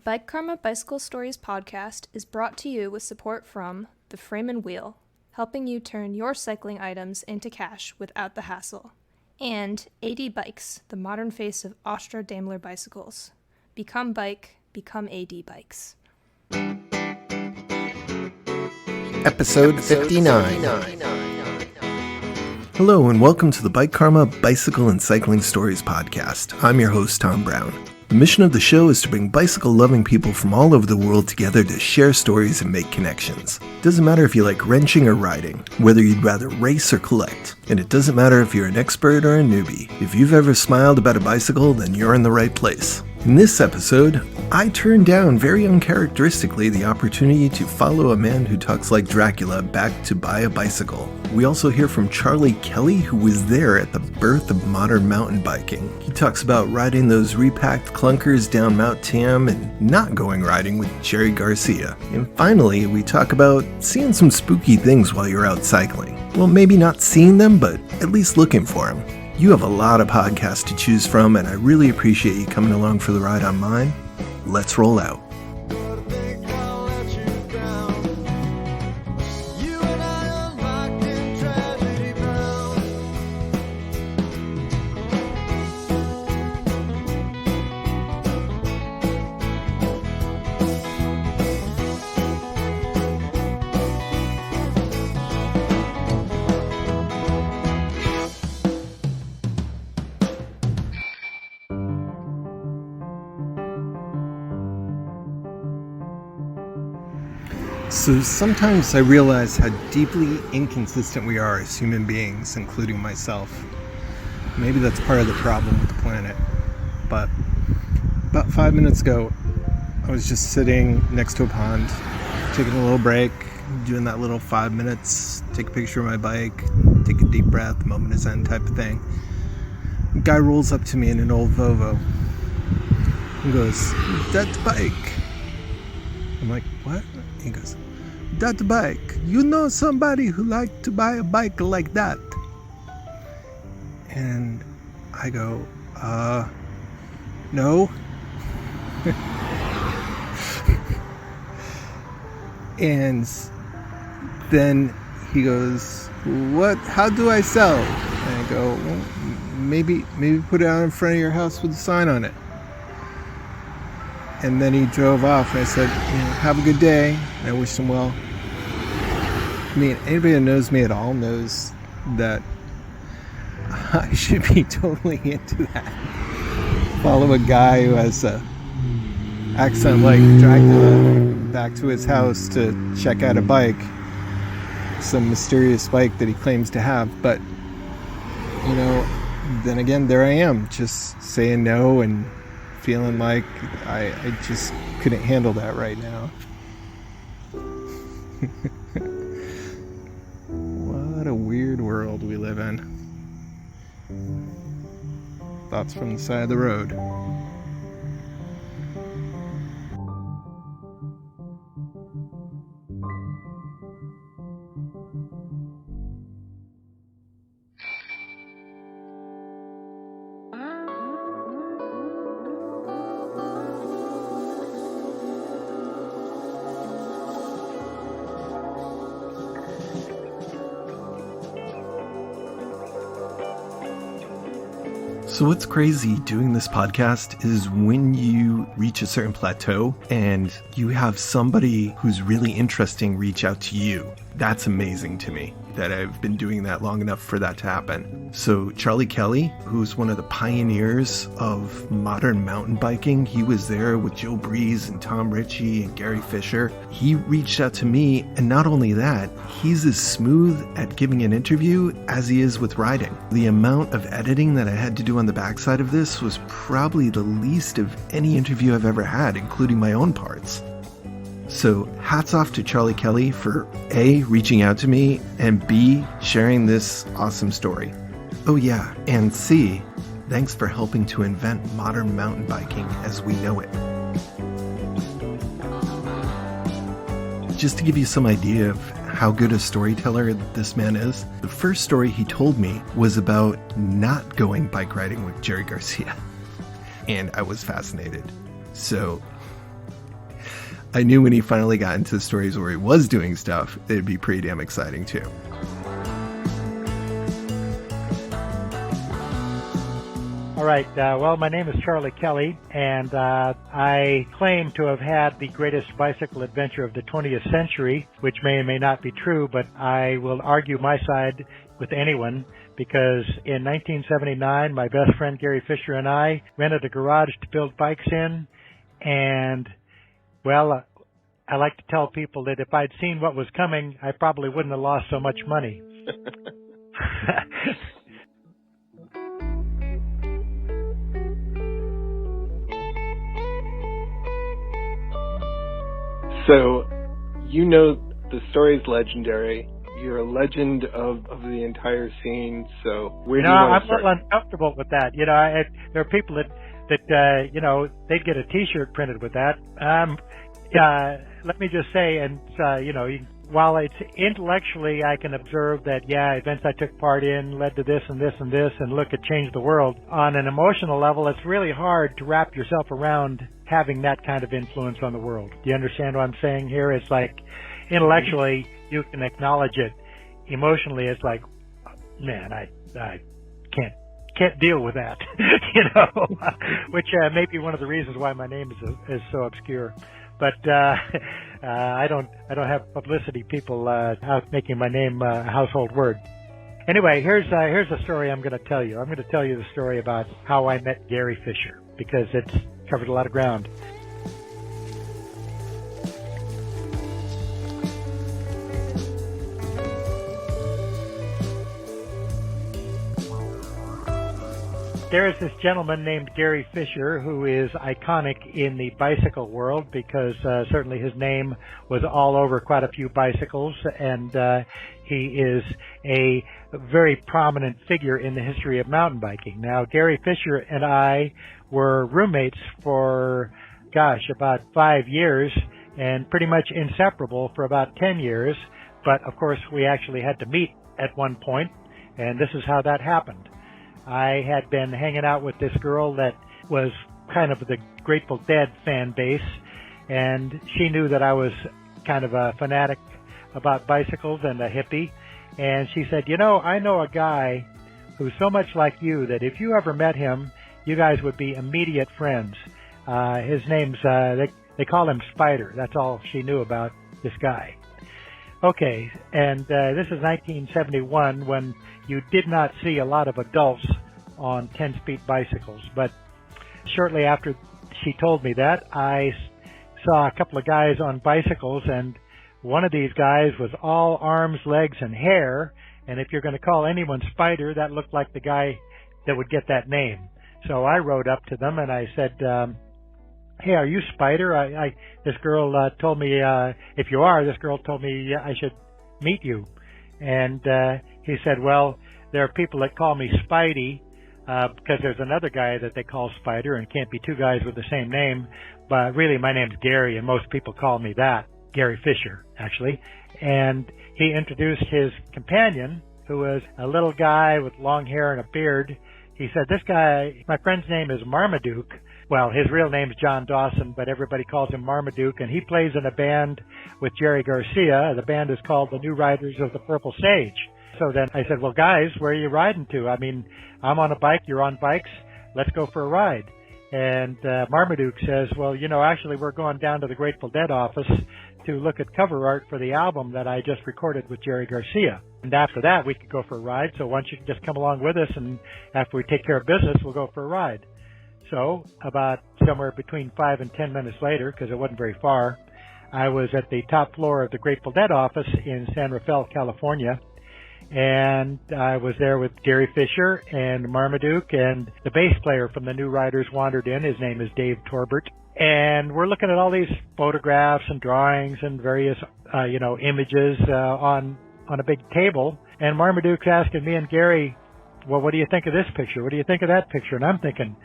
Bike Karma Bicycle Stories podcast is brought to you with support from The Frame and Wheel, helping you turn your cycling items into cash without the hassle, and AD Bikes, the modern face of Austro-Daimler bicycles. Become bike, become AD Bikes. Episode 59. Hello and welcome to the Bike Karma Bicycle and Cycling Stories podcast. I'm your host, Tom Brown. The mission of the show is to bring bicycle-loving people from all over the world together to share stories and make connections. It doesn't matter if you like wrenching or riding, whether you'd rather race or collect. And it doesn't matter if you're an expert or a newbie. If you've ever smiled about a bicycle, then you're in the right place. In this episode, I turned down very uncharacteristically the opportunity to follow a man who talks like Dracula back to buy a bicycle. We also hear from Charlie Kelly, who was there at the birth of modern mountain biking. He talks about riding those repacked clunkers down Mount Tam and not going riding with Jerry Garcia. And finally, we talk about seeing some spooky things while you're out cycling. Well, maybe not seeing them, but at least looking for them. You have a lot of podcasts to choose from, and I really appreciate you coming along for the ride on mine. Let's roll out. So sometimes I realize how deeply inconsistent we are as human beings, including myself. Maybe that's part of the problem with the planet. But about 5 minutes ago, I was just sitting next to a pond, taking a little break, doing that little 5 minutes, take a picture of my bike, take a deep breath, moment of zen type of thing. A guy rolls up to me in an old Volvo and goes, "That bike." I'm like, "What?" He goes, "That bike. You know somebody who like to buy a bike like that?" And I go, no. And then he goes, "What? How do I sell?" And I go, "Well, maybe put it out in front of your house with a sign on it." And then he drove off, and I said, "Have a good day." And I wished him well. I mean, anybody that knows me at all knows that I should be totally into that. Follow a guy who has a accent like Dracula back to his house to check out a bike. Some mysterious bike that he claims to have. But, then again, there I am, just saying no and feeling like I just couldn't handle that right now. What a weird world we live in. Thoughts from the side of the road. So what's crazy doing this podcast is when you reach a certain plateau and you have somebody who's really interesting reach out to you. That's amazing to me that I've been doing that long enough for that to happen. So Charlie Kelly, who's one of the pioneers of modern mountain biking, he was there with Joe Breeze and Tom Ritchie and Gary Fisher. He reached out to me, and not only that, he's as smooth at giving an interview as he is with riding. The amount of editing that I had to do on the backside of this was probably the least of any interview I've ever had, including my own parts. So hats off to Charlie Kelly for A, reaching out to me, and B, sharing this awesome story. Oh yeah, and C, thanks for helping to invent modern mountain biking as we know it. Just to give you some idea of how good a storyteller this man is, the first story he told me was about not going bike riding with Jerry Garcia. And I was fascinated. So I knew when he finally got into stories where he was doing stuff, it'd be pretty damn exciting too. All right. Well, my name is Charlie Kelly, and I claim to have had the greatest bicycle adventure of the 20th century, which may or may not be true, but I will argue my side with anyone, because in 1979, my best friend Gary Fisher and I rented a garage to build bikes in, and, well, I like to tell people that if I'd seen what was coming, I probably wouldn't have lost so much money. So, you know the story's legendary. You're a legend of the entire scene. So, where do you want to start? I'm a little uncomfortable with that. There are people that they'd get a T-shirt printed with that. Let me just say, and while it's intellectually, I can observe that, events I took part in led to this and this and this, and look, it changed the world. On an emotional level, it's really hard to wrap yourself around having that kind of influence on the world. Do you understand what I'm saying here? It's like, intellectually, you can acknowledge it. Emotionally, it's like, man, I can't deal with that, which may be one of the reasons why my name is so obscure. But I don't have publicity people out making my name a household word. Anyway, here's a story I'm going to tell you. I'm going to tell you the story about how I met Gary Fisher, because it's covered a lot of ground. There is this gentleman named Gary Fisher who is iconic in the bicycle world, because certainly his name was all over quite a few bicycles, and he is a very prominent figure in the history of mountain biking. Now, Gary Fisher and I were roommates for, about 5 years, and pretty much inseparable for about 10 years. But, of course, we actually had to meet at one point, and this is how that happened. I had been hanging out with this girl that was kind of the Grateful Dead fan base, and she knew that I was kind of a fanatic about bicycles and a hippie, and she said, I know a guy who's so much like you that if you ever met him, you guys would be immediate friends. His name's, they call him Spider. That's all she knew about this guy. Okay, and this is 1971, when you did not see a lot of adults on 10-speed bicycles. But shortly after she told me that, I saw a couple of guys on bicycles, and one of these guys was all arms, legs, and hair, and if you're going to call anyone Spider, that looked like the guy that would get that name. So I rode up to them, and I said, hey, are you Spider? This girl told me, if you are, this girl told me I should meet you. And he said, well, there are people that call me Spidey, because there's another guy that they call Spider, and can't be two guys with the same name. But really, my name's Gary, and most people call me that, Gary Fisher, actually. And he introduced his companion, who was a little guy with long hair and a beard. He said, this guy, my friend's name is Marmaduke. Well, his real name's John Dawson, but everybody calls him Marmaduke, and he plays in a band with Jerry Garcia. The band is called the New Riders of the Purple Sage. So then I said, well, guys, where are you riding to? I mean, I'm on a bike, you're on bikes, let's go for a ride. And Marmaduke says, well, actually we're going down to the Grateful Dead office to look at cover art for the album that I just recorded with Jerry Garcia. And after that, we could go for a ride, so why don't you just come along with us, and after we take care of business, we'll go for a ride. So about somewhere between 5 and 10 minutes later, because it wasn't very far, I was at the top floor of the Grateful Dead office in San Rafael, California, and I was there with Gary Fisher and Marmaduke, and the bass player from the New Riders wandered in. His name is Dave Torbert. And we're looking at all these photographs and drawings and various, images on a big table. And Marmaduke's asking me and Gary, well, what do you think of this picture? What do you think of that picture? And I'm thinking,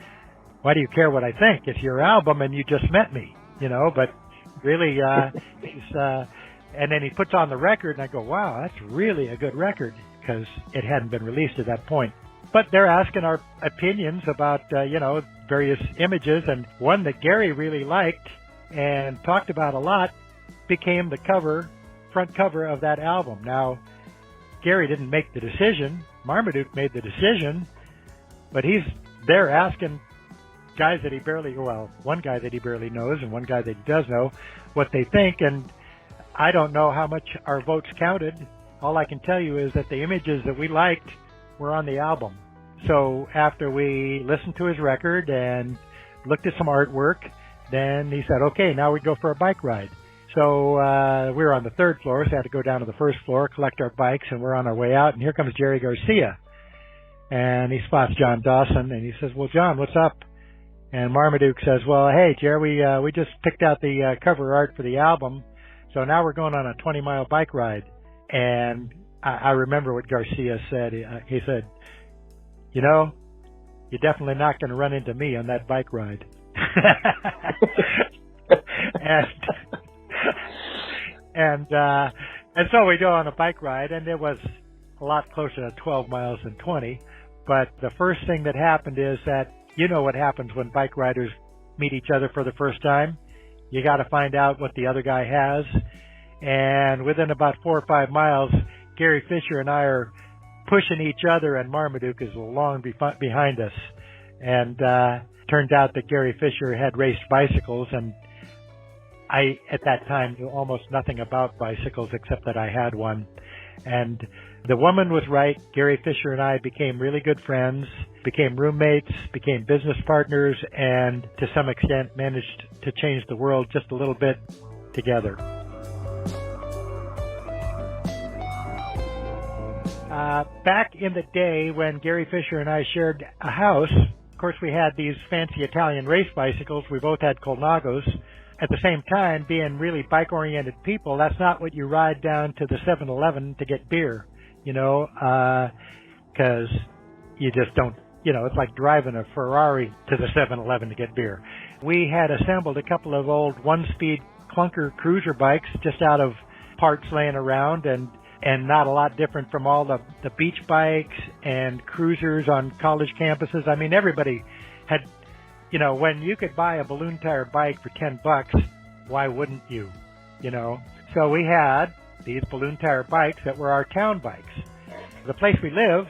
why do you care what I think? It's your album and you just met me, but really, and then he puts on the record and I go, wow, that's really a good record, because it hadn't been released at that point. But they're asking our opinions about, various images, and one that Gary really liked and talked about a lot became the front cover of that album. Now, Gary didn't make the decision. Marmaduke made the decision, but he's there asking guys that one guy that he barely knows and one guy that he does know, what they think. And I don't know how much our votes counted. All I can tell you is that the images that we liked were on the album. So after we listened to his record and looked at some artwork, then he said, okay, now we go for a bike ride. So we were on the third floor, so I had to go down to the first floor, collect our bikes, and we're on our way out. And here comes Jerry Garcia. And he spots John Dawson, and he says, well, John, what's up? And Marmaduke says, well, hey, Jerry, we just picked out the cover art for the album, so now we're going on a 20-mile bike ride. And I remember what Garcia said. He said, you know, you're definitely not going to run into me on that bike ride. And so we go on a bike ride, and it was a lot closer to 12 miles than 20. But the first thing that happened is that, you know what happens when bike riders meet each other for the first time? You got to find out what the other guy has. And within about 4 or 5 miles, Gary Fisher and I are pushing each other, and Marmaduke is long behind us. And turned out that Gary Fisher had raced bicycles, and I, at that time, knew almost nothing about bicycles except that I had one. And the woman was right. Gary Fisher and I became really good friends, became roommates, became business partners, and to some extent managed to change the world just a little bit together. Back in the day when Gary Fisher and I shared a house, of course we had these fancy Italian race bicycles. We both had Colnagos. At the same time, being really bike-oriented people, that's not what you ride down to the 7-Eleven to get beer, because you just don't, it's like driving a Ferrari to the 7-Eleven to get beer. We had assembled a couple of old one-speed clunker cruiser bikes just out of parts laying around, and not a lot different from all the beach bikes and cruisers on college campuses. I mean, everybody had, when you could buy a balloon tire bike for $10, why wouldn't you? So we had these balloon tire bikes that were our town bikes. The place we live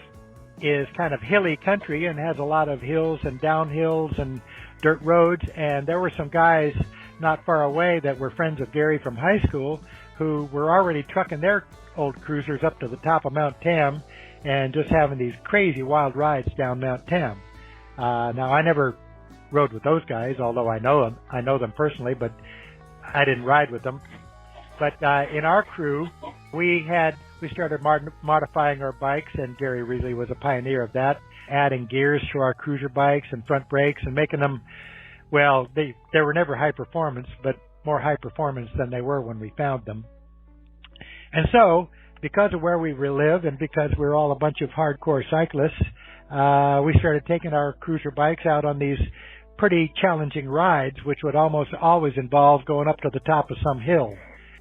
is kind of hilly country and has a lot of hills and downhills and dirt roads, and there were some guys not far away that were friends of Gary from high school who were already trucking their old cruisers up to the top of Mount Tam and just having these crazy wild rides down Mount Tam. Now, I never rode with those guys, although I know them personally, but I didn't ride with them. But in our crew, we started modifying our bikes, and Gary really was a pioneer of that, adding gears to our cruiser bikes and front brakes and making them, well, they were never high performance, but more high performance than they were when we found them. And so, because of where we live and because we're all a bunch of hardcore cyclists, we started taking our cruiser bikes out on these pretty challenging rides, which would almost always involve going up to the top of some hill.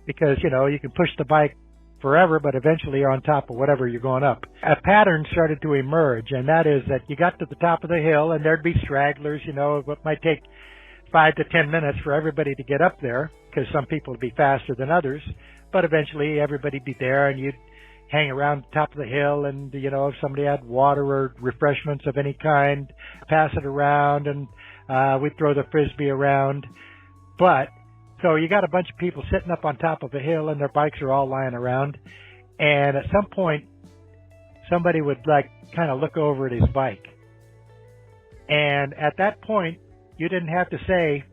Because, you can push the bike forever, but eventually you're on top of whatever you're going up. A pattern started to emerge, and that is that you got to the top of the hill, and there'd be stragglers, it might take 5 to 10 minutes for everybody to get up there, because some people would be faster than others. But eventually everybody'd be there, and you'd hang around the top of the hill, and, if somebody had water or refreshments of any kind, pass it around, and we'd throw the Frisbee around. So you got a bunch of people sitting up on top of a hill, and their bikes are all lying around. And at some point, somebody would, kind of look over at his bike. And at that point, you didn't have to say,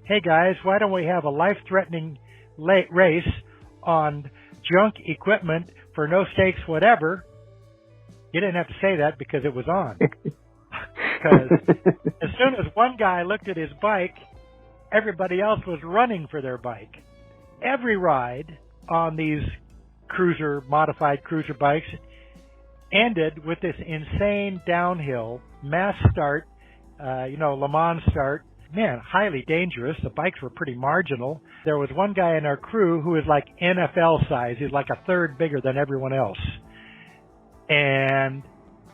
hey, guys, why don't we have a life-threatening race on junk equipment for no stakes whatever. You didn't have to say that because it was on. Because as soon as one guy looked at his bike, everybody else was running for their bike. Every ride on these modified cruiser bikes ended with this insane downhill mass start, Le Mans start. Man, highly dangerous. The bikes were pretty marginal. There was one guy in our crew who was like NFL size. He's like a third bigger than everyone else. And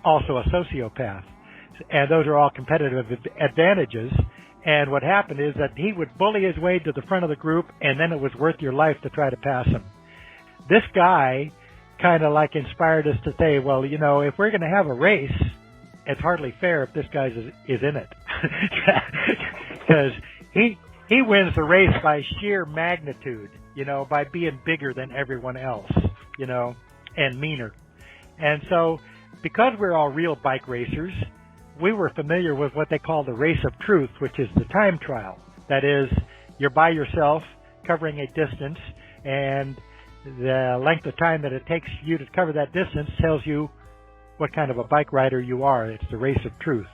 also a sociopath. And those are all competitive advantages. And what happened is that he would bully his way to the front of the group, and then it was worth your life to try to pass him. This guy kind of like inspired us to say, well, if we're going to have a race, it's hardly fair if this guy is in it. Because he wins the race by sheer magnitude, by being bigger than everyone else, and meaner. And so because we're all real bike racers, we were familiar with what they call the race of truth, which is the time trial. That is, you're by yourself covering a distance, and the length of time that it takes you to cover that distance tells you what kind of a bike rider you are. It's the race of truth.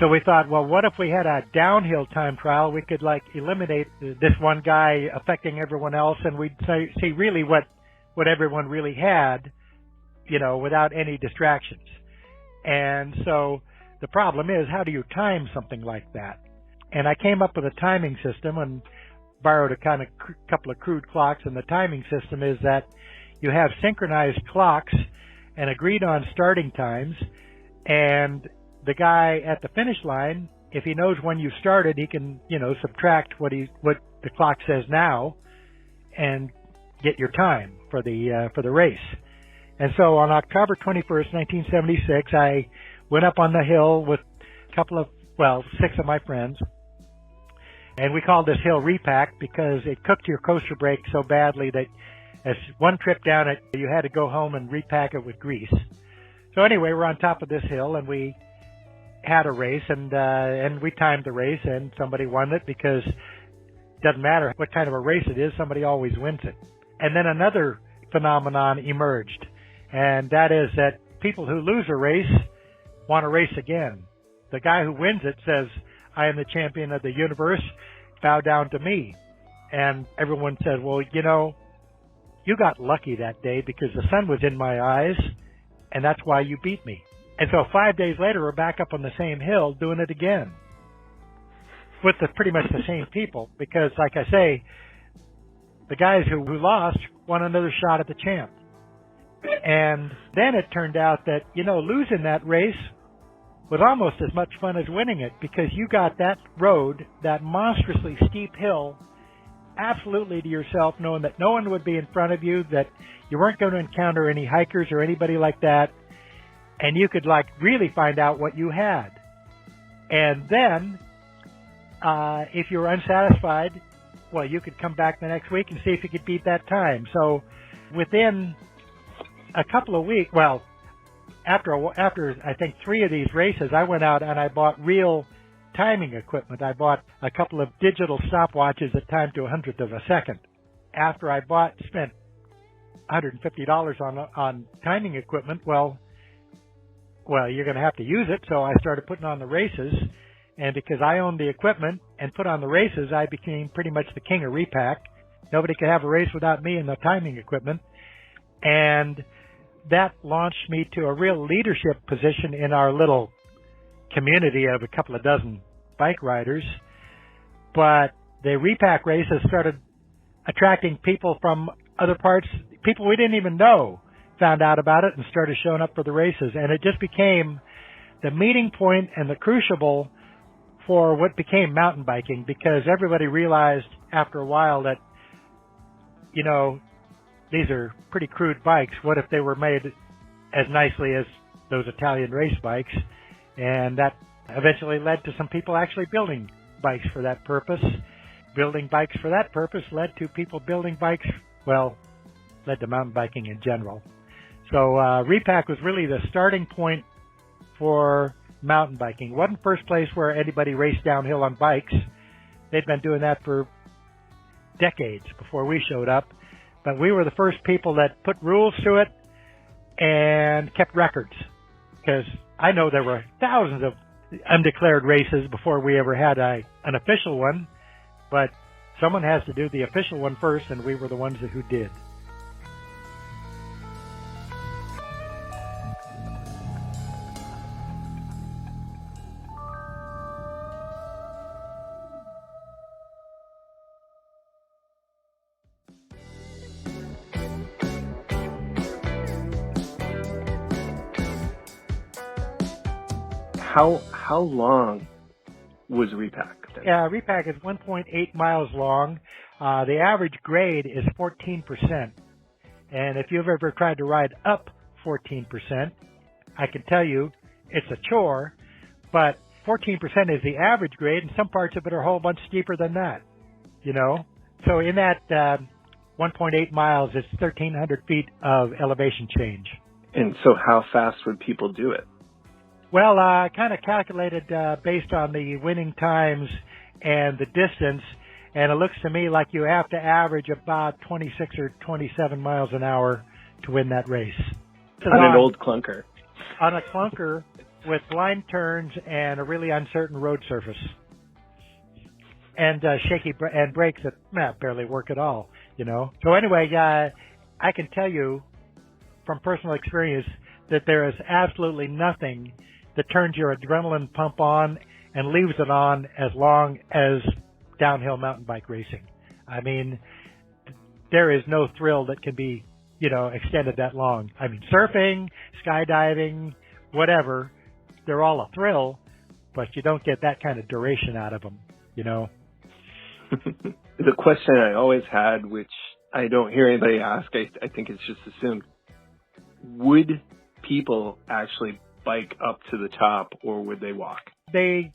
So we thought, well, what if we had a downhill time trial? We could eliminate this one guy affecting everyone else, and we'd see really what everyone really had, without any distractions. And so the problem is, how do you time something like that? And I came up with a timing system and borrowed a couple of crude clocks. And the timing system is that you have synchronized clocks and agreed on starting times. And the guy at the finish line, if he knows when you started, he can, subtract what the clock says now and get your time for the race. And so on October 21st, 1976, I went up on the hill with six of my friends. And we called this hill repack because it cooked your coaster brake so badly that as one trip down it, you had to go home and repack it with grease. So anyway, we're on top of this hill, and we had a race, and we timed the race, and somebody won it because it doesn't matter what kind of a race it is, somebody always wins it. And then another phenomenon emerged. And that is that people who lose a race want to race again. The guy who wins it says, I am the champion of the universe, bow down to me. And everyone said, well, you got lucky that day because the sun was in my eyes, and that's why you beat me. And so 5 days later, we're back up on the same hill doing it again with pretty much the same people because, like I say, the guys who lost won another shot at the champ. And then it turned out that, losing that race was almost as much fun as winning it because you got that road, that monstrously steep hill, absolutely to yourself, knowing that no one would be in front of you, that you weren't going to encounter any hikers or anybody like that, and you could really find out what you had. And then, if you were unsatisfied, well, you could come back the next week and see if you could beat that time. So within a couple of weeks, after I think 3 of these races, I went out and I bought real timing equipment. I bought a couple of digital stopwatches that timed to 100th of a second. After I spent $150 on timing equipment, well, you're going to have to use it. So I started putting on the races, and because I owned the equipment and put on the races, I became pretty much the king of repack. Nobody could have a race without me and the timing equipment. And that launched me to a real leadership position in our little community of a couple of dozen bike riders. But the repack races started attracting people from other parts. People we didn't even know found out about it and started showing up for the races. And it just became the meeting point and the crucible for what became mountain biking, because everybody realized after a while that, these are pretty crude bikes. What if they were made as nicely as those Italian race bikes? And that eventually led to some people actually building bikes for that purpose. Building bikes for that purpose led to people building bikes, led to mountain biking in general. So repack was really the starting point for mountain biking. It wasn't the first place where anybody raced downhill on bikes. They'd been doing that for decades before we showed up. But we were the first people that put rules to it and kept records. Because I know there were thousands of undeclared races before we ever had an official one. But someone has to do the official one first, and we were the ones who did. How long was repack? Yeah, repack is 1.8 miles long. The average grade is 14%. And if you've ever tried to ride up 14%, I can tell you it's a chore, but 14% is the average grade, and some parts of it are a whole bunch steeper than that, So in that 1.8 miles, it's 1,300 feet of elevation change. And so how fast would people do it? Well, I kind of calculated based on the winning times and the distance, and it looks to me like you have to average about 26 or 27 miles an hour to win that race. On an old clunker. On a clunker with blind turns and a really uncertain road surface. And shaky and brakes that barely work at all, So anyway, I can tell you from personal experience that there is absolutely nothing that turns your adrenaline pump on and leaves it on as long as downhill mountain bike racing. I mean, there is no thrill that can be, extended that long. I mean, surfing, skydiving, whatever, they're all a thrill, but you don't get that kind of duration out of them, The question I always had, which I don't hear anybody ask, I think it's just assumed, would people actually bike up to the top, or would they walk? The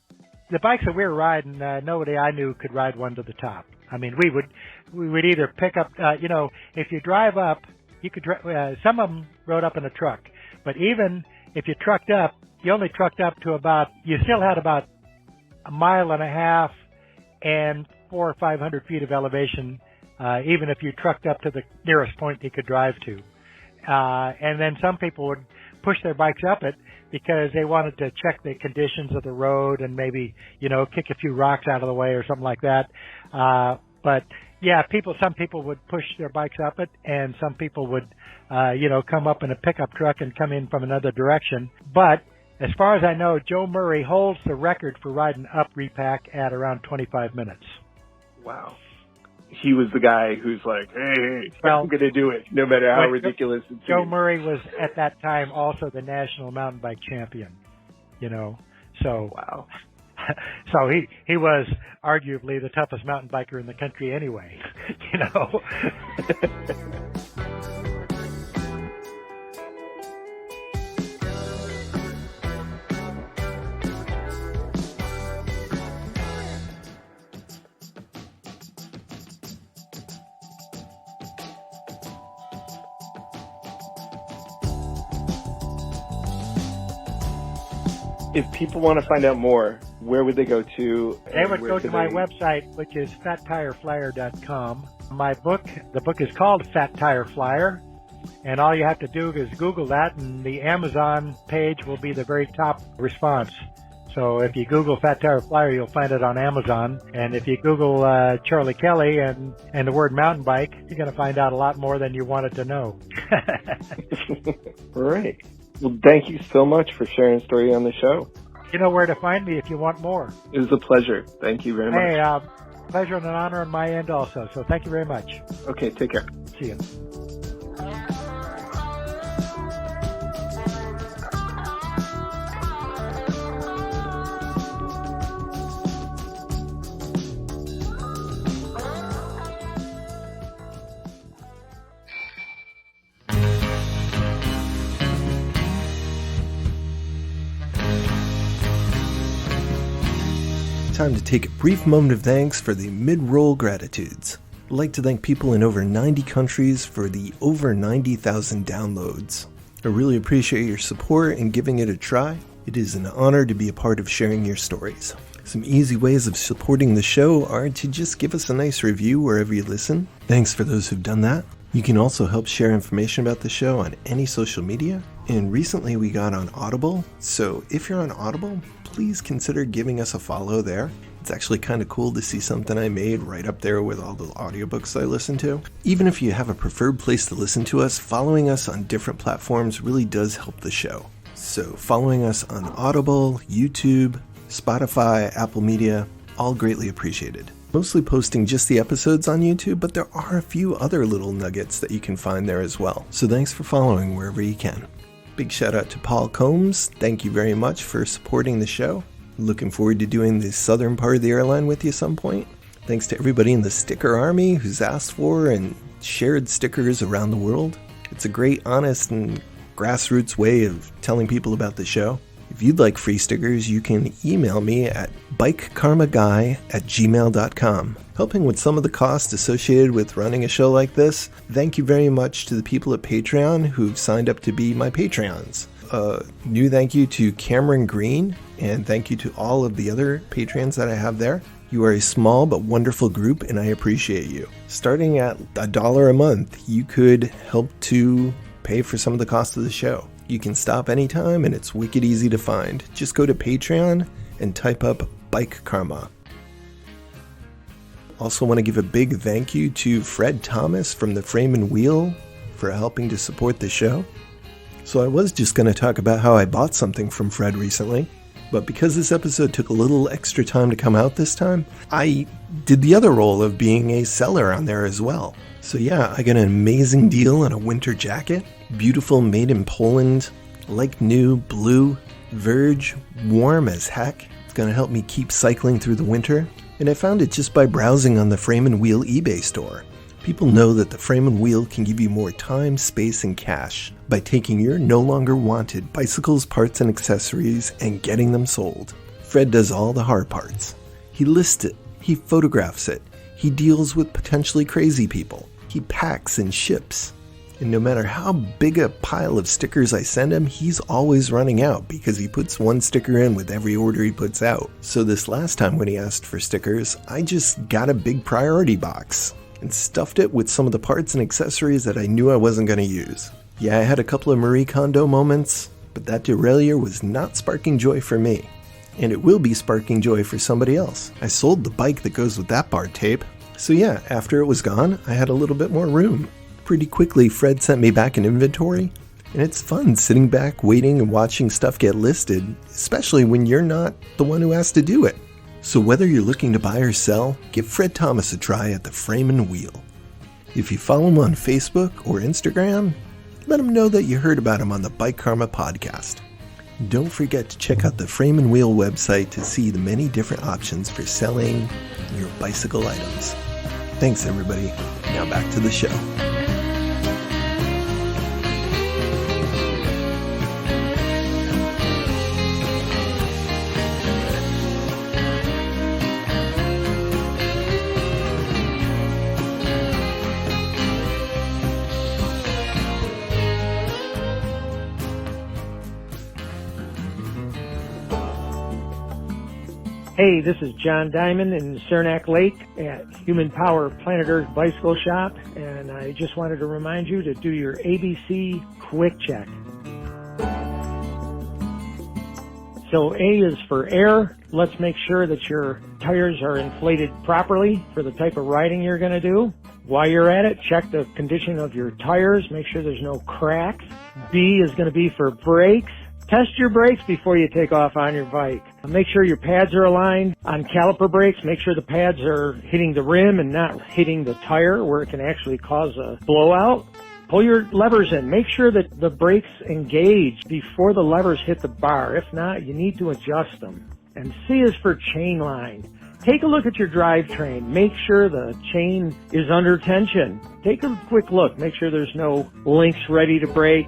bikes that we were riding, nobody I knew could ride one to the top. I mean, we would either pick up, if you drive up, you could, some of them rode up in a truck, but even if you trucked up, you only trucked up to you still had about a mile and a half and 400 or 500 feet of elevation, even if you trucked up to the nearest point you could drive to. And then some people would push their bikes up it because they wanted to check the conditions of the road and maybe, kick a few rocks out of the way or something like that. But yeah, some people would push their bikes up it, and some people would, come up in a pickup truck and come in from another direction. But as far as I know, Joe Murray holds the record for riding up repack at around 25 minutes. Wow. He was the guy who's like, hey, I'm going to do it, no matter how ridiculous it seems. Joe Murray was, at that time, also the national mountain bike champion, So, wow. So he was arguably the toughest mountain biker in the country anyway, If people want to find out more, where would they go to? They would go to my website, which is fattireflier.com. The book is called Fat Tire Flier, and all you have to do is Google that, and the Amazon page will be the very top response. So if you Google Fat Tire Flier, you'll find it on Amazon. And if you Google Charlie Kelly and the word mountain bike, you're going to find out a lot more than you wanted to know. Right. Well, thank you so much for sharing a story on the show. You know where to find me if you want more. It was a pleasure. Thank you very much. Hey, pleasure and an honor on my end also. So thank you very much. Okay, take care. See you. Time to take a brief moment of thanks for the mid-roll gratitudes. I'd like to thank people in over 90 countries for the over 90,000 downloads. I really appreciate your support and giving it a try. It is an honor to be a part of sharing your stories. Some easy ways of supporting the show are to just give us a nice review wherever you listen. Thanks for those who've done that. You can also help share information about the show on any social media. And recently we got on Audible, so if you're on Audible, please consider giving us a follow there. It's actually kind of cool to see something I made right up there with all the audiobooks I listen to. Even if you have a preferred place to listen to us, following us on different platforms really does help the show. So following us on Audible, YouTube, Spotify, Apple Media, all greatly appreciated. Mostly posting just the episodes on YouTube, but there are a few other little nuggets that you can find there as well. So thanks for following wherever you can. Big shout out to Paul Combs. Thank you very much for supporting the show. Looking forward to doing the southern part of the airline with you some point. Thanks to everybody in the sticker army who's asked for and shared stickers around the world. It's a great, honest, and grassroots way of telling people about the show. If you'd like free stickers, you can email me at bikekarmaguy@gmail.com. Helping with some of the costs associated with running a show like this, thank you very much to the people at Patreon who've signed up to be my Patreons. New thank you to Cameron Green, and thank you to all of the other Patreons that I have there. You are a small but wonderful group, and I appreciate you. Starting at $1 a month, you could help to pay for some of the cost of the show. You can stop anytime, and it's wicked easy to find. Just go to Patreon and type up Bike Karma. Also want to give a big thank you to Fred Thomas from the Frame and Wheel for helping to support the show. So I was just going to talk about how I bought something from Fred recently, but because this episode took a little extra time to come out this time, I did the other role of being a seller on there as well. So yeah, I got an amazing deal on a winter jacket, beautiful, made in Poland, like new, blue, Verge, warm as heck. It's going to help me keep cycling through the winter, and I found it just by browsing on the Frame and Wheel eBay store. People know that the Frame and Wheel can give you more time, space, and cash by taking your no longer wanted bicycles, parts, and accessories and getting them sold. Fred does all the hard parts. He lists it, he photographs it, he deals with potentially crazy people, he packs and ships. And no matter how big a pile of stickers I send him, he's always running out because he puts one sticker in with every order he puts out. So this last time when he asked for stickers, I just got a big priority box and stuffed it with some of the parts and accessories that I knew I wasn't going to use. Yeah, I had a couple of Marie Kondo moments, but that derailleur was not sparking joy for me. And it will be sparking joy for somebody else. I sold the bike that goes with that bar tape. So yeah, after it was gone, I had a little bit more room. Pretty quickly, Fred sent me back an inventory, and it's fun sitting back, waiting and watching stuff get listed, especially when you're not the one who has to do it. So whether you're looking to buy or sell, give Fred Thomas a try at the Frame and Wheel. If you follow him on Facebook or Instagram, let him know that you heard about him on the Bike Karma podcast. Don't forget to check out the Frame and Wheel website to see the many different options for selling your bicycle items. Thanks everybody. Now back to the show. Hey, this is John Diamond in Cernak Lake at Human Power Planet Earth Bicycle Shop, and I just wanted to remind you to do your ABC Quick Check. So A is for air. Let's make sure that your tires are inflated properly for the type of riding you're going to do. While you're at it, check the condition of your tires. Make sure there's no cracks. B is going to be for brakes. Test your brakes before you take off on your bike. Make sure your pads are aligned. On caliper brakes, make sure the pads are hitting the rim and not hitting the tire where it can actually cause a blowout. Pull your levers in. Make sure that the brakes engage before the levers hit the bar. If not, you need to adjust them. And C is for chain line. Take a look at your drivetrain. Make sure the chain is under tension. Take a quick look. Make sure there's no links ready to break.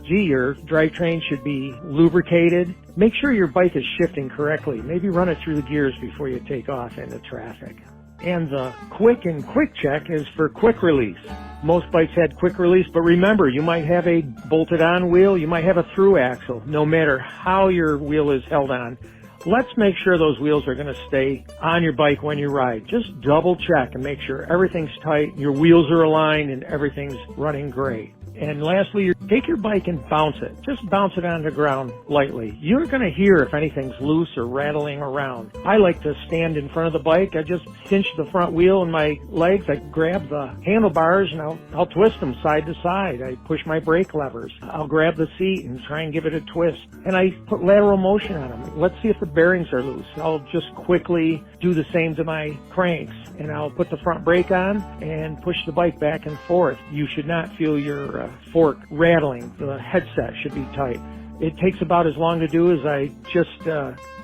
Your drivetrain should be lubricated. Make sure your bike is shifting correctly. Maybe run it through the gears before you take off into traffic. And the quick and quick check is for quick release. Most bikes had quick release, but remember, you might have a bolted on wheel, you might have a through axle. No matter how your wheel is held on, let's make sure those wheels are going to stay on your bike when you ride. Just double check and make sure everything's tight, your wheels are aligned, and everything's running great. And lastly, take your bike and bounce it. Just bounce it on the ground lightly. You're going to hear if anything's loose or rattling around. I like to stand in front of the bike. I just cinch the front wheel in my legs. I grab the handlebars and I'll twist them side to side. I push my brake levers. I'll grab the seat and try and give it a twist. And I put lateral motion on them. Let's see if the bearings are loose. I'll just quickly do the same to my cranks. And I'll put the front brake on and push the bike back and forth. You should not feel your fork rattling. The headset should be tight. It takes about as long to do as I just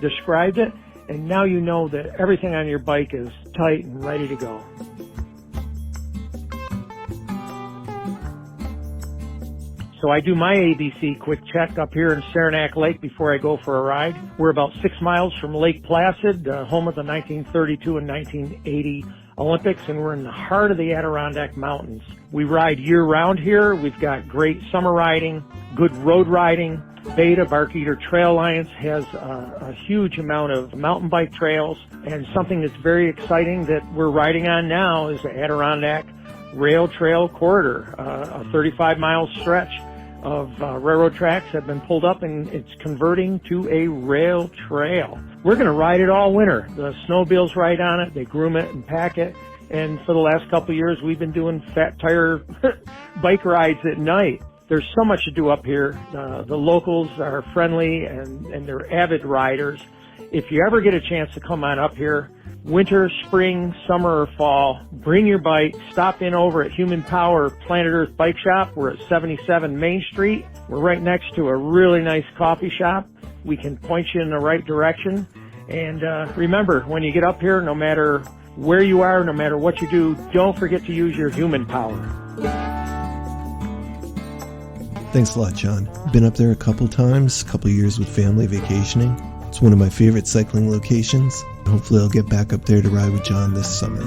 described it, and now you know that everything on your bike is tight and ready to go. So I do my ABC quick check up here in Saranac Lake before I go for a ride. We're about 6 miles from Lake Placid, home of the 1932 and 1980 Olympics, and we're in the heart of the Adirondack Mountains. We ride year-round here. We've got great summer riding, good road riding. Beta Barkeeter Trail Alliance has a huge amount of mountain bike trails, and something that's very exciting that we're riding on now is the Adirondack Rail Trail Corridor, a 35-mile stretch of railroad tracks have been pulled up, and it's converting to a rail trail. We're going to ride it all winter. The snowmobiles ride on it, they groom it and pack it, and for the last couple of years we've been doing Fat Tire bike rides at night. There's so much to do up here. The locals are friendly and they're avid riders. If you ever get a chance to come on up here, winter, spring, summer, or fall, bring your bike, stop in over at Human Power Planet Earth Bike Shop. We're at 77 Main Street. We're right next to a really nice coffee shop. We can point you in the right direction. And remember, when you get up here, no matter where you are, no matter what you do, don't forget to use your human power. Thanks a lot, John. Been up there a couple times, couple years with family vacationing. It's one of my favorite cycling locations. Hopefully I'll get back up there to ride with John this summer.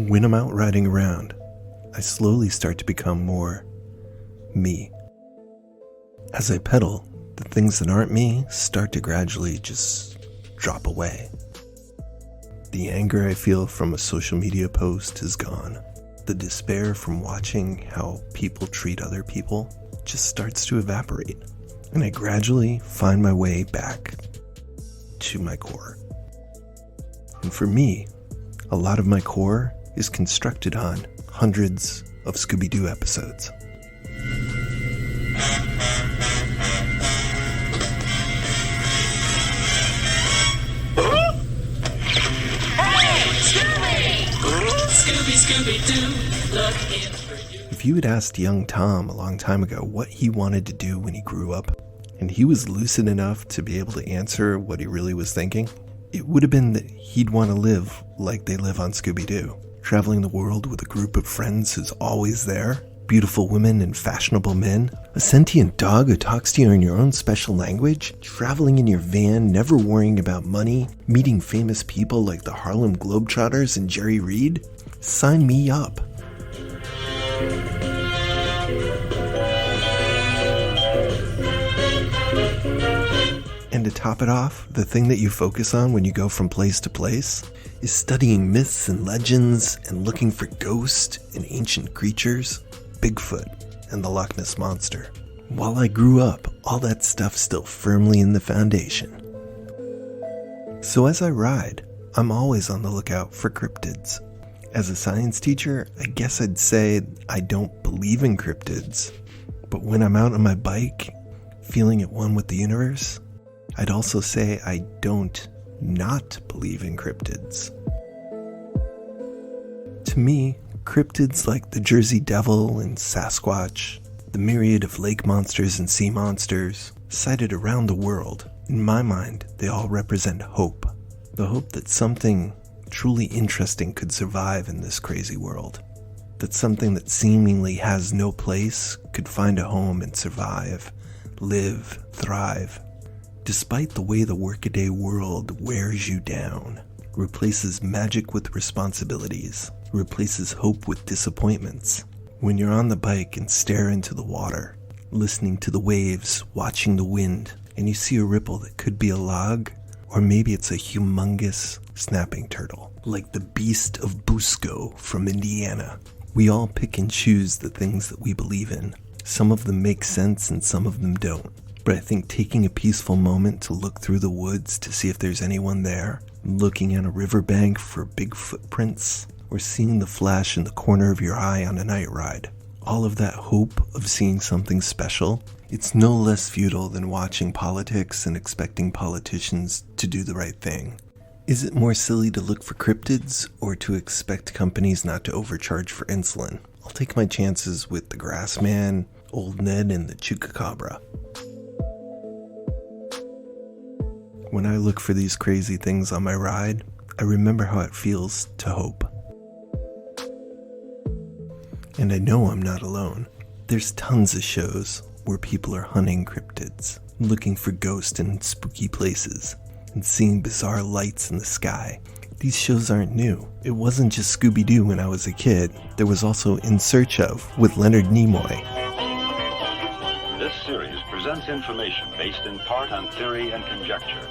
When I'm out riding around, I slowly start to become more me. As I pedal, the things that aren't me start to gradually just drop away. The anger I feel from a social media post is gone. The despair from watching how people treat other people just starts to evaporate. And I gradually find my way back to my core. And for me, a lot of my core is constructed on hundreds of Scooby-Doo episodes. Scooby-Doo, looking for you. If you had asked young Tom a long time ago what he wanted to do when he grew up, and he was lucid enough to be able to answer what he really was thinking, it would have been that he'd want to live like they live on Scooby-Doo, traveling the world with a group of friends who's always there, beautiful women and fashionable men, a sentient dog who talks to you in your own special language, traveling in your van, never worrying about money, meeting famous people like the Harlem Globetrotters and Jerry Reed. Sign me up. And to top it off, the thing that you focus on when you go from place to place is studying myths and legends and looking for ghosts and ancient creatures, Bigfoot and the Loch Ness Monster. While I grew up, all that stuff's still firmly in the foundation. So as I ride, I'm always on the lookout for cryptids. As a science teacher, I guess I'd say I don't believe in cryptids, but when I'm out on my bike, feeling at one with the universe, I'd also say I don't not believe in cryptids. To me, cryptids like the Jersey Devil and Sasquatch, the myriad of lake monsters and sea monsters, sighted around the world, in my mind, they all represent hope. The hope that something truly interesting could survive in this crazy world. That something that seemingly has no place could find a home and survive, live, thrive. Despite the way the workaday world wears you down, replaces magic with responsibilities, replaces hope with disappointments. When you're on the bike and stare into the water, listening to the waves, watching the wind, and you see a ripple that could be a log, or maybe it's a humongous snapping turtle, like the Beast of Busco from Indiana. We all pick and choose the things that we believe in. Some of them make sense and some of them don't. But I think taking a peaceful moment to look through the woods to see if there's anyone there, looking at a riverbank for big footprints, or seeing the flash in the corner of your eye on a night ride, all of that hope of seeing something special, it's no less futile than watching politics and expecting politicians to do the right thing. Is it more silly to look for cryptids or to expect companies not to overcharge for insulin? I'll take my chances with the Grassman, Old Ned, and the Chupacabra. When I look for these crazy things on my ride, I remember how it feels to hope. And I know I'm not alone. There's tons of shows where people are hunting cryptids, looking for ghosts in spooky places, and seeing bizarre lights in the sky. These shows aren't new. It wasn't just Scooby-Doo when I was a kid. There was also In Search Of with Leonard Nimoy. This series presents information based in part on theory and conjecture.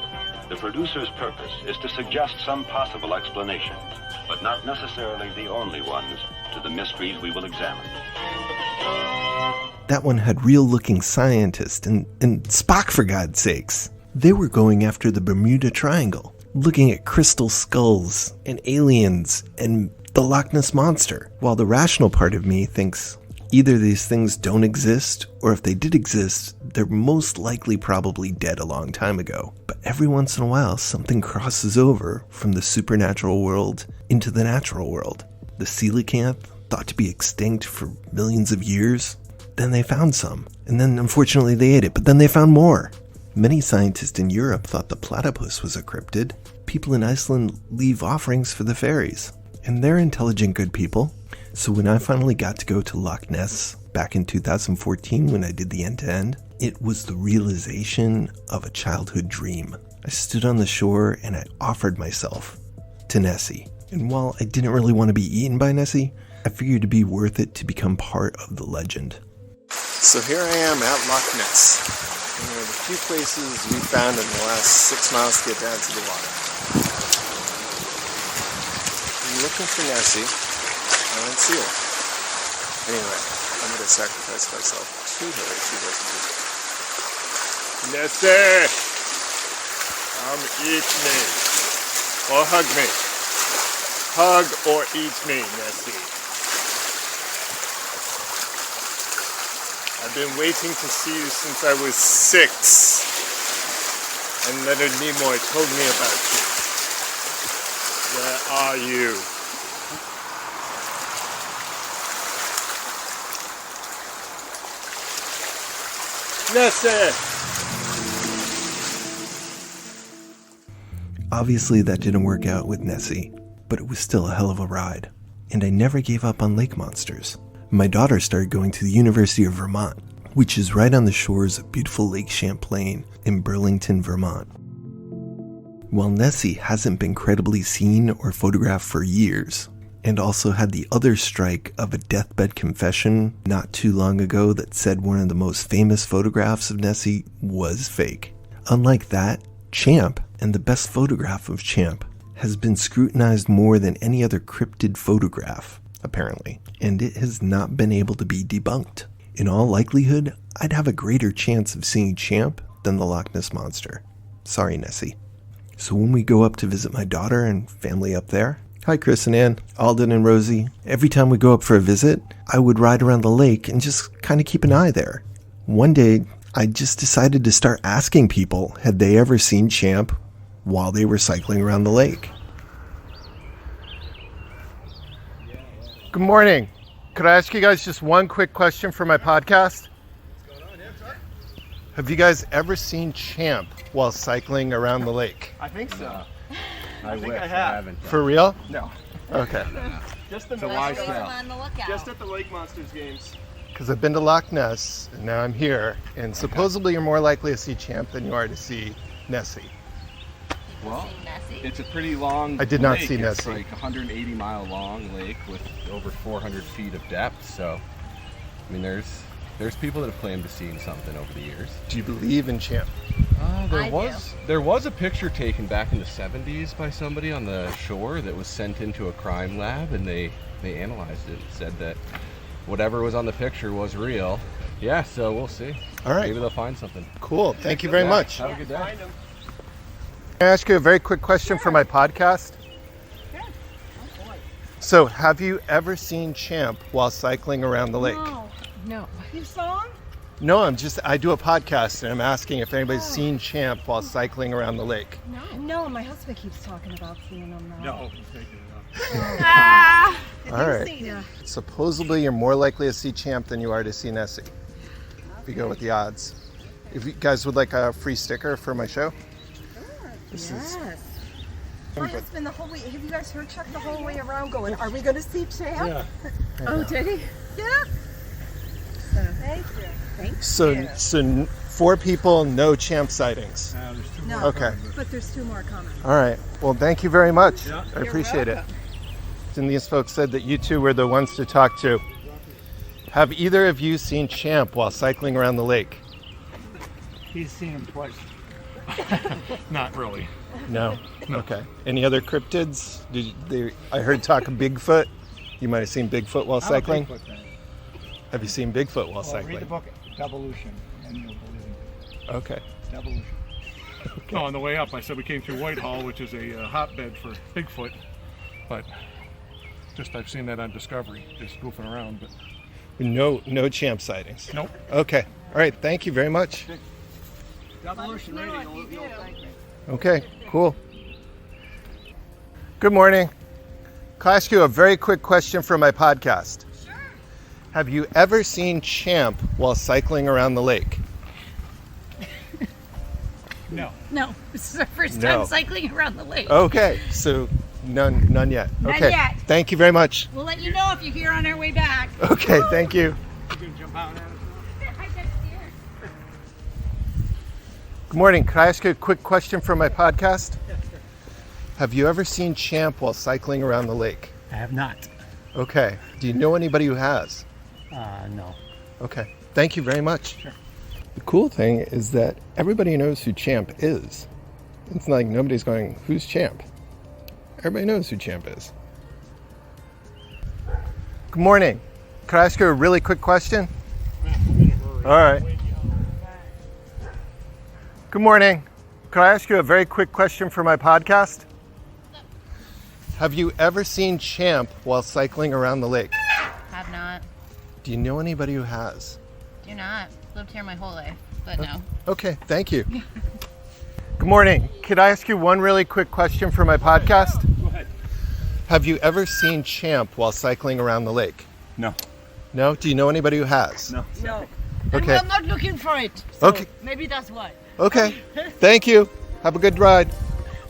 The producer's purpose is to suggest some possible explanation, but not necessarily the only ones, to the mysteries we will examine. That one had real-looking scientists and Spock, for God's sakes. They were going after the Bermuda Triangle, looking at crystal skulls and aliens and the Loch Ness Monster, while the rational part of me thinks either these things don't exist, or if they did exist, they're most likely probably dead a long time ago. But every once in a while, something crosses over from the supernatural world into the natural world. The coelacanth, thought to be extinct for millions of years, then they found some, and then unfortunately they ate it, but then they found more. Many scientists in Europe thought the platypus was a cryptid. People in Iceland leave offerings for the fairies, and they're intelligent, good people. So when I finally got to go to Loch Ness back in 2014 when I did the end-to-end, it was the realization of a childhood dream. I stood on the shore and I offered myself to Nessie. And while I didn't really want to be eaten by Nessie, I figured it'd be worth it to become part of the legend. So here I am at Loch Ness, one of the few places we found in the last 6 miles to get down to the water. I'm looking for Nessie. I don't see her. Anyway, I'm going to sacrifice myself to her if she doesn't do it. Nessie! Come eat me. Or hug me. Hug or eat me, Nessie. I've been waiting to see you since I was 6. And Leonard Nimoy told me about you. Where are you? Nessie! Obviously that didn't work out with Nessie, but it was still a hell of a ride. And I never gave up on lake monsters. My daughter started going to the University of Vermont, which is right on the shores of beautiful Lake Champlain in Burlington, Vermont. While Nessie hasn't been credibly seen or photographed for years, and also had the other strike of a deathbed confession not too long ago that said one of the most famous photographs of Nessie was fake. Unlike that, Champ, and the best photograph of Champ, has been scrutinized more than any other cryptid photograph, apparently, and it has not been able to be debunked. In all likelihood, I'd have a greater chance of seeing Champ than the Loch Ness Monster. Sorry, Nessie. So when we go up to visit my daughter and family up there, hi Chris and Ann, Alden and Rosie, every time we go up for a visit, I would ride around the lake and just kind of keep an eye there. One day, I just decided to start asking people had they ever seen Champ while they were cycling around the lake. Good morning. Could I ask you guys just one quick question for my podcast? What's going on? Yeah, have you guys ever seen Champ while cycling around the lake? I think so. No. I think I haven't. For real? No. Okay. Just the Just at the Lake Monsters games. Because I've been to Loch Ness, and now I'm here, and supposedly you're more likely to see Champ than you are to see Nessie. Well, it's a pretty long I did not lake. see It's Nessie. like a 180-mile long lake with over 400 feet of depth. So, I mean, there's people that have claimed to seeing something over the years. Do you believe in Champ? There was a picture taken back in the 70s by somebody on the shore that was sent into a crime lab, and they analyzed it and said that whatever was on the picture was real. Yeah, so we'll see. All right. Maybe they'll find something. Cool. Thank you very much. Have a good day. Can I ask you a very quick question for my podcast? Sure. Oh boy. So, have you ever seen Champ while cycling around the lake? No. You saw him? No, I do a podcast and I'm asking if anybody's seen Champ while cycling around the lake. No, my husband keeps talking about seeing him now. No, he's taking it All right. Supposedly you're more likely to see Champ than you are to see Nessie. If you go with the odds. If you guys would like a free sticker for my show. Yes. My husband the whole way, have you guys heard Chuck the whole way around going, are we going to see Champ? Yeah. Oh, did he? Yeah. So, thank you. So 4 people, no Champ sightings. There's 2 No, more. Okay. but there's 2 more coming. All right. Well, thank you very much. Yeah. I appreciate it. And these folks said that you two were the ones to talk to. Have either of you seen Champ while cycling around the lake? He's seen him twice. Not really. No. Okay. Any other cryptids? I heard talk of Bigfoot. You might have seen Bigfoot while cycling. I'm a Bigfoot fan. Have you seen Bigfoot while cycling? Read the book Devolution, and you'll believe me. Okay. Devolution. No, on the way up, I said we came through Whitehall, which is a hotbed for Bigfoot, but just I've seen that on Discovery, just goofing around. But No Champ sightings. nope. Okay. All right. Thank you very much. Devolution Radio. Okay. Cool. Good morning. Can I ask you a very quick question for my podcast? Sure. Have you ever seen Champ while cycling around the lake? No. No, this is our first No. time cycling around the lake. Okay. So none yet. None Okay. yet. Thank you very much. We'll let you know if you're here on our way back. Okay. Thank you. You can jump out at us. Good morning. Can I ask you a quick question for my podcast? Have you ever seen Champ while cycling around the lake? I have not. Okay. Do you know anybody who has? No. Okay. Thank you very much. Sure. The cool thing is that everybody knows who Champ is. It's not like nobody's going, who's Champ? Everybody knows who Champ is. Good morning. Can I ask you a really quick question? All right. Good morning. Can I ask you a very quick question for my podcast? Have you ever seen Champ while cycling around the lake? Have not. Do you know anybody who has? Do not. Lived here my whole life, but no. Okay, thank you. Good morning. Could I ask you one really quick question for my podcast? Go ahead. Have you ever seen Champ while cycling around the lake? No. No? Do you know anybody who has? No. No. Okay. I'm not looking for it. So Okay. Maybe that's why. Okay. Thank you. Have a good ride.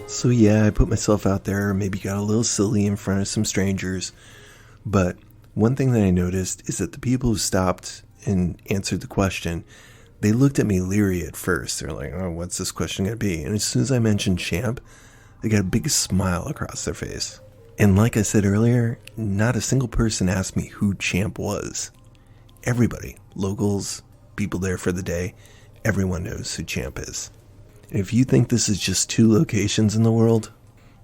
So yeah, I put myself out there, maybe got a little silly in front of some strangers. But one thing that I noticed is that the people who stopped and answered the question, they looked at me leery at first. They're like, oh, what's this question going to be? And as soon as I mentioned Champ, they got a big smile across their face. And like I said earlier, not a single person asked me who Champ was. Everybody, locals, people there for the day, everyone knows who Champ is. And if you think this is just 2 locations in the world,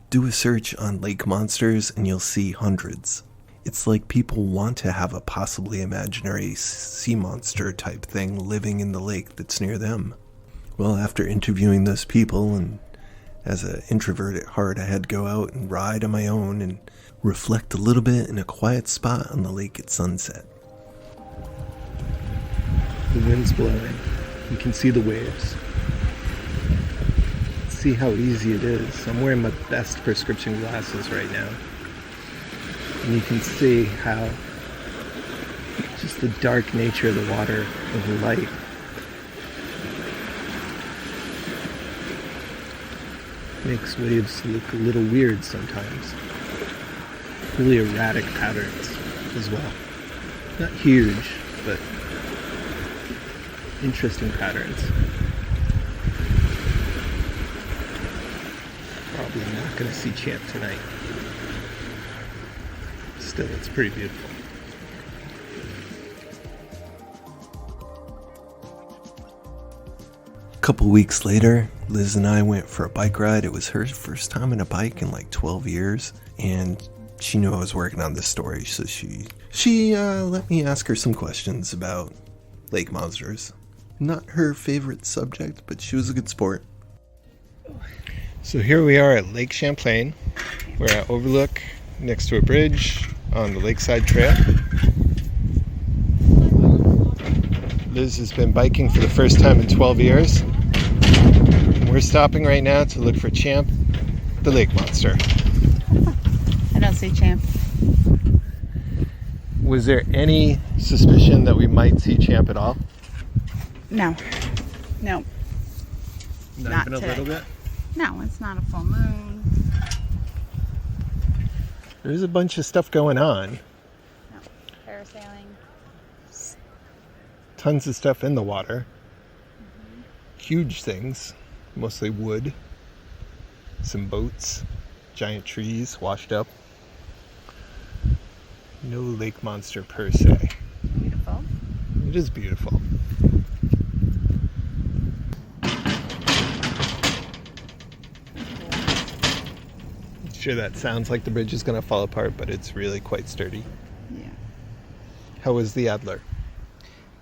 do a search on lake monsters and you'll see hundreds. It's like people want to have a possibly imaginary sea monster type thing living in the lake that's near them. Well, after interviewing those people, and as an introvert at heart, I had to go out and ride on my own and reflect a little bit in a quiet spot on the lake at sunset. The wind's blowing. You can see the waves. See how easy it is. I'm wearing my best prescription glasses right now. And you can see how just the dark nature of the water and the light makes waves look a little weird sometimes. Really erratic patterns as well. Not huge, but interesting patterns. Probably not going to see Champ tonight. Still, it's pretty beautiful. A couple weeks later, Liz and I went for a bike ride. It was her first time on a bike in like 12 years, and she knew I was working on this story, so she let me ask her some questions about lake monsters. Not her favorite subject, but she was a good sport. So here we are at Lake Champlain. We're at Overlook next to a bridge on the Lakeside Trail. Liz has been biking for the first time in 12 years. We're stopping right now to look for Champ, the lake monster. I don't see Champ. Was there any suspicion that we might see Champ at all? No. No. Not even a little bit? No, it's not a full moon. There's a bunch of stuff going on. No. Parasailing. Tons of stuff in the water. Huge things. Mostly wood. Some boats. Giant trees washed up. No lake monster per se. Beautiful. It is beautiful. Sure, that sounds like the bridge is going to fall apart, but it's really quite sturdy. Yeah. How was the Adler?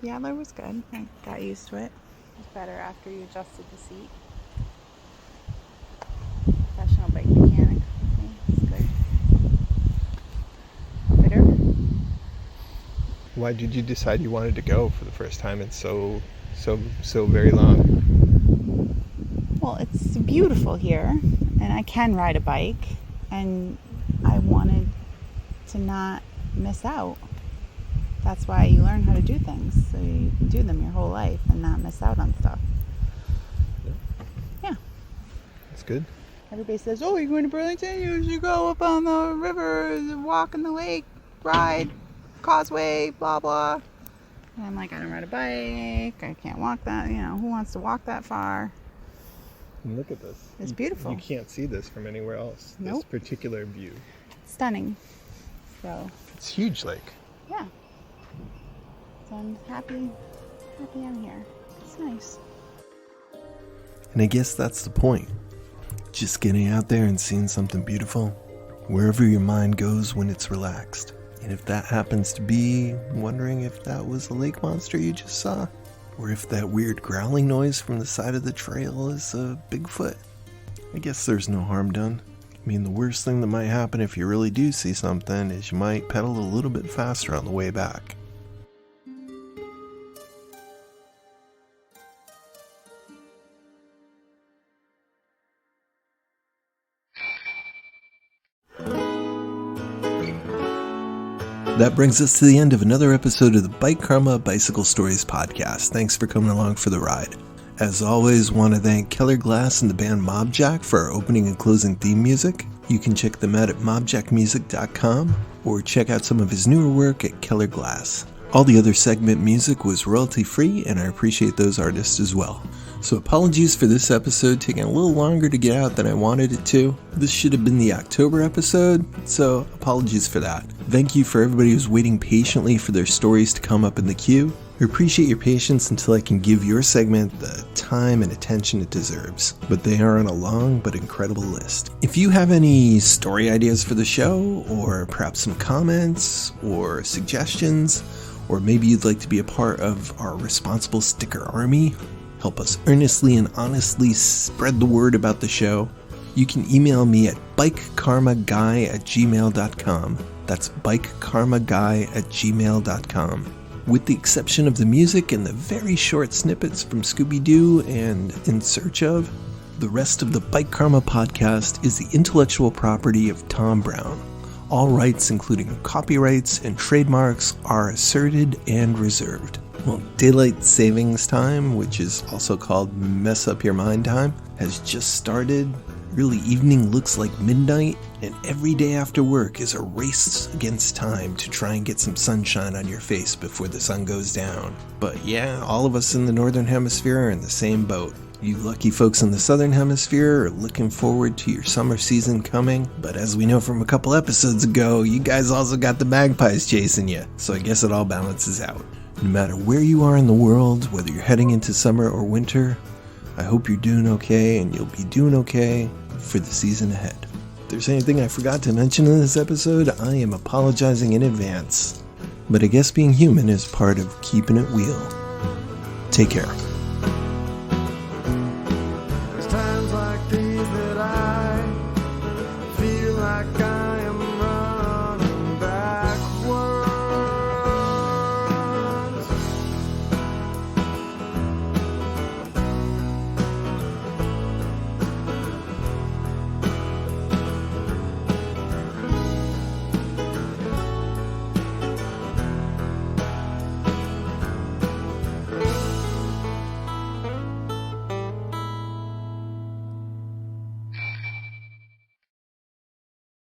The Adler was good. I got used to it. It was better after you adjusted the seat. Professional bike mechanic. It's good. Bitter. Why did you decide you wanted to go for the first time in so very long? Well, it's beautiful here, and I can ride a bike, and I wanted to not miss out. That's why you learn how to do things, so you can do them your whole life and not miss out on stuff. Yeah. That's good. Everybody says, oh, you're going to Burlington? You should go up on the river, walk in the lake, ride, causeway, blah, blah. And I'm like, I don't ride a bike. I can't walk that. You know, who wants to walk that far? And look at this. It's beautiful. You can't see this from anywhere else. Nope. This particular view. Stunning. So. It's a huge lake. Yeah. So I'm happy I'm here. It's nice. And I guess that's the point. Just getting out there and seeing something beautiful, wherever your mind goes when it's relaxed. And if that happens to be wondering if that was a lake monster you just saw, or if that weird growling noise from the side of the trail is a Bigfoot, I guess there's no harm done. I mean, the worst thing that might happen if you really do see something is you might pedal a little bit faster on the way back. That brings us to the end of another episode of the Bike Karma Bicycle Stories podcast. Thanks for coming along for the ride. As always, want to thank Keller Glass and the band Mobjack for our opening and closing theme music. You can check them out at mobjackmusic.com or check out some of his newer work at Keller Glass. All the other segment music was royalty free, and I appreciate those artists as well. So apologies for this episode taking a little longer to get out than I wanted it to. This should have been the October episode, so apologies for that. Thank you for everybody who's waiting patiently for their stories to come up in the queue. I appreciate your patience until I can give your segment the time and attention it deserves, but they are on a long but incredible list. If you have any story ideas for the show, or perhaps some comments or suggestions, or maybe you'd like to be a part of our responsible sticker army, help us earnestly and honestly spread the word about the show, you can email me at bikekarmaguy@gmail.com. That's bikekarmaguy@gmail.com. With the exception of the music and the very short snippets from Scooby-Doo and In Search Of, the rest of the Bike Karma podcast is the intellectual property of Tom Brown. All rights, including copyrights and trademarks, are asserted and reserved. Well, daylight savings time, which is also called mess up your mind time, has just started. Really, evening looks like midnight, and every day after work is a race against time to try and get some sunshine on your face before the sun goes down. But yeah, all of us in the Northern Hemisphere are in the same boat. You lucky folks in the Southern Hemisphere are looking forward to your summer season coming, but as we know from a couple episodes ago, you guys also got the magpies chasing you, so I guess it all balances out. No matter where you are in the world, whether you're heading into summer or winter, I hope you're doing okay, and you'll be doing okay for the season ahead. If there's anything I forgot to mention in this episode, I am apologizing in advance. But I guess being human is part of keeping it real. Take care.